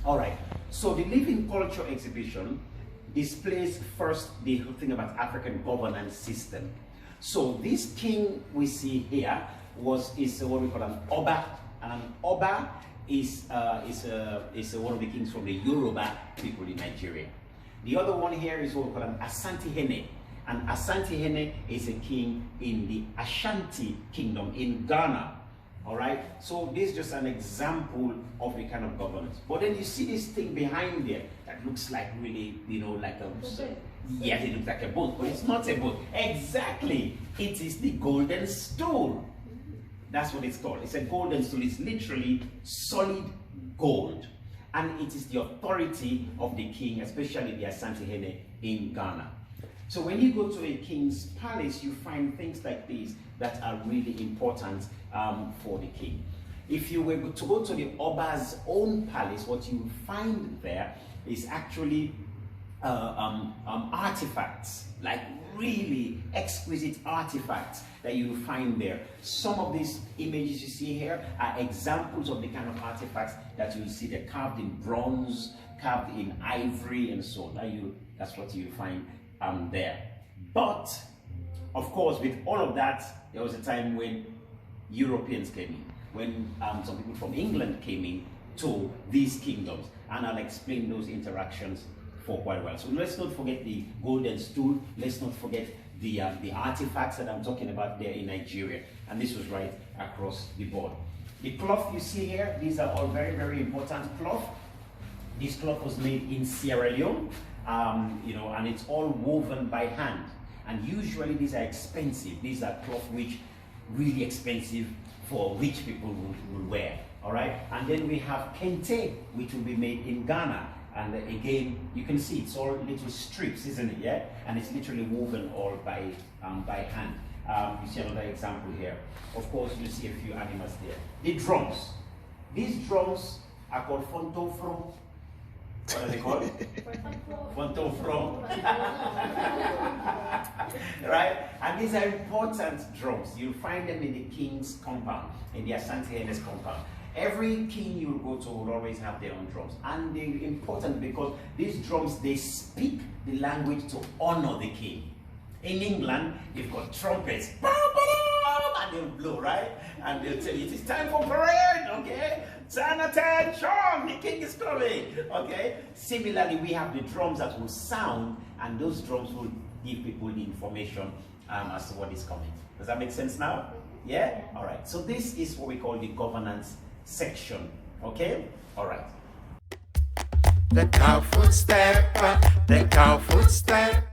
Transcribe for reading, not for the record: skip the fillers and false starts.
All right. So the Living Culture exhibition displays first the thing about African governance system. So this king we see here is what we call an Oba, and an Oba is one of the kings from the Yoruba people in Nigeria. The other one here is what we call an Asantehene. And Asantehene is a king in the Ashanti kingdom in Ghana. All right, so this is just an example of the kind of governance. But then you see this thing behind there that looks like really, like a yes, it looks like a boat, but it's not a boat. Exactly, it is the golden stool. That's what it's called. It's a golden stool. It's literally solid gold, and it is the authority of the king, especially the Asantehene in Ghana. So when you go to a king's palace, you find things like these that are really important for the king. If you were to go to the Oba's own palace, what you will find there is actually artifacts, like really exquisite artifacts that you will find there. Some of these images you see here are examples of the kind of artifacts that you will see. They're carved in bronze, carved in ivory, and so on. That's what you find there. But of course, with all of that, there was a time when Europeans came in, when some people from England came in to these kingdoms, and I'll explain those interactions for quite a while. So let's not forget the golden stool. Let's not forget the artifacts that I'm talking about there in Nigeria, and this was right across the board. The cloth you see here, these are all very, very important cloth. This cloth was made in Sierra Leone, and it's all woven by hand. And usually these are expensive. These are cloth which really expensive for rich people will wear. All right. And then we have kente, which will be made in Ghana. And again, you can see it's all little strips, isn't it? Yeah. And it's literally woven all by hand. You see another example here. Of course, you see a few animals there. The drums. These drums are called fontofro. What are they called? Fontofro. Right? And these are important drums. You'll find them in the king's compound, in the Asantehene's compound. Every king you will go to will always have their own drums. And they're important because these drums, they speak the language to honor the king. In England, you've got trumpets, and they'll blow, right? And they'll tell you, it is time for parade, okay? Turn attention, the king is coming, okay? Similarly, we have the drums that will sound, and those drums will give people the information as to what is coming. Does that make sense now? Yeah? All right. So this is what we call the governance section, okay? All right. The cow footstep, the cow footstep.